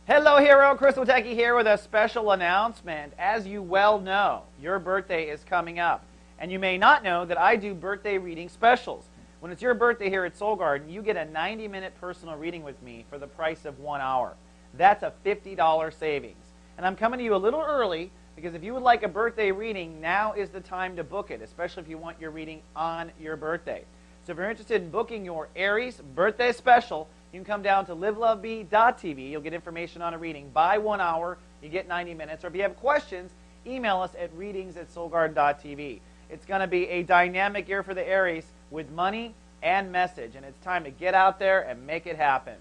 Hello, hero. Chris Witecki here with a special announcement. As you well know, your birthday is coming up. And you may not know that I do birthday reading specials. When it's your birthday here at Soul Garden, you get a 90-minute personal reading with me for the price of 1 hour. That's a $50 savings. And I'm coming to you a little early because if you would like a birthday reading, now is the time to book it, especially if you want your reading on your birthday. So if you're interested in booking your Aries birthday special, you can come down to livelovebe.tv. You'll get information on a reading. By 1 hour, you get 90 minutes. Or if you have questions, email us at readings@soulgarden.tv. It's going to be a dynamic year for the Aries with money and message. And it's time to get out there and make it happen.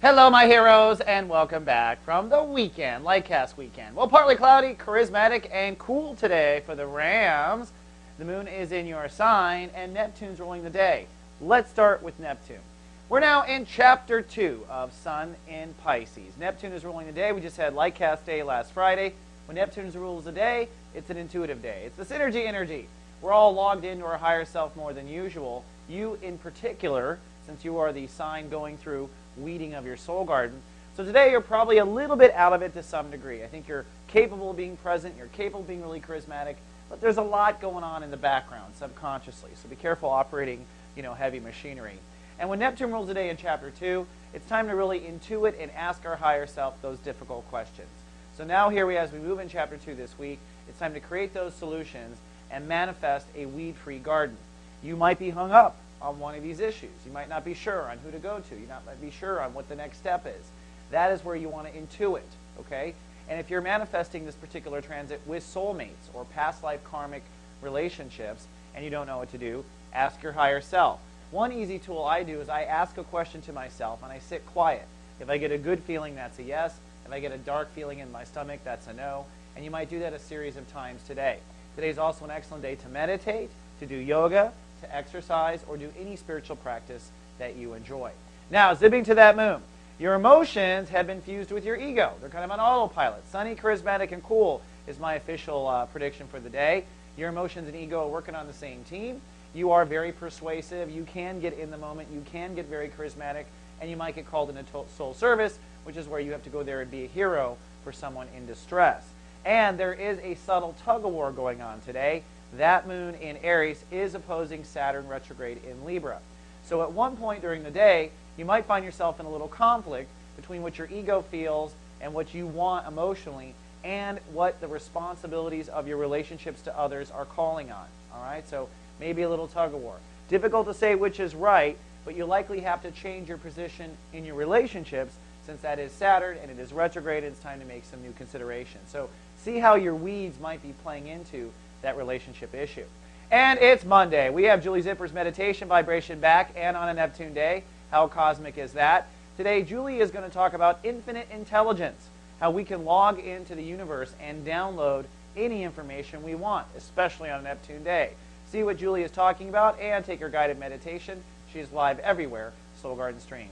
Hello, my heroes, and welcome back from the weekend, Lightcast weekend. Well, partly cloudy, charismatic, and cool today for the Rams. The moon is in your sign, and Neptune's ruling the day. Let's start with Neptune. We're now in Chapter 2 of Sun in Pisces. Neptune is ruling the day. We just had Lightcast Day last Friday. When Neptune rules the day, it's an intuitive day. It's the synergy energy. We're all logged into our higher self more than usual. You in particular, since you are the sign going through weeding of your soul garden. So today you're probably a little bit out of it to some degree. I think you're capable of being present, you're capable of being really charismatic, but there's a lot going on in the background subconsciously. So be careful operating, heavy machinery. And when Neptune rules the day in Chapter 2, it's time to really intuit and ask our higher self those difficult questions. So now here as we move in Chapter 2 this week, it's time to create those solutions and manifest a weed-free garden. You might be hung up on one of these issues. You might not be sure on who to go to. You might not be sure on what the next step is. That is where you want to intuit, okay? And if you're manifesting this particular transit with soulmates or past life karmic relationships and you don't know what to do, ask your higher self. One easy tool I do is I ask a question to myself and I sit quiet. If I get a good feeling, that's a yes. If I get a dark feeling in my stomach, that's a no. And you might do that a series of times today. Today is also an excellent day to meditate, to do yoga, to exercise, or do any spiritual practice that you enjoy. Now, zipping to that moon. Your emotions have been fused with your ego. They're kind of on autopilot. Sunny, charismatic, and cool is my official prediction for the day. Your emotions and ego are working on the same team. You are very persuasive. You can get in the moment. You can get very charismatic. And you might get called into soul service, which is where you have to go there and be a hero for someone in distress. And there is a subtle tug-of-war going on today. That moon in Aries is opposing Saturn retrograde in Libra. So at one point during the day, you might find yourself in a little conflict between what your ego feels and what you want emotionally and what the responsibilities of your relationships to others are calling on. All right? So maybe a little tug-of-war. Difficult to say which is right, but you likely have to change your position in your relationships since that is Saturn and it is retrograde. It's time to make some new considerations. So see how your weeds might be playing into that relationship issue. And it's Monday. We have Julie Zipper's meditation vibration back and on a Neptune day. How cosmic is that? Today, Julie is going to talk about infinite intelligence, how we can log into the universe and download any information we want, especially on a Neptune day. See what Julie is talking about and take her guided meditation. She is live everywhere, Soul Garden streams.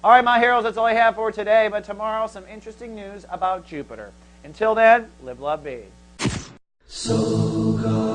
All right, my heroes, that's all I have for today, but tomorrow, some interesting news about Jupiter. Until then, live, love, be. So God.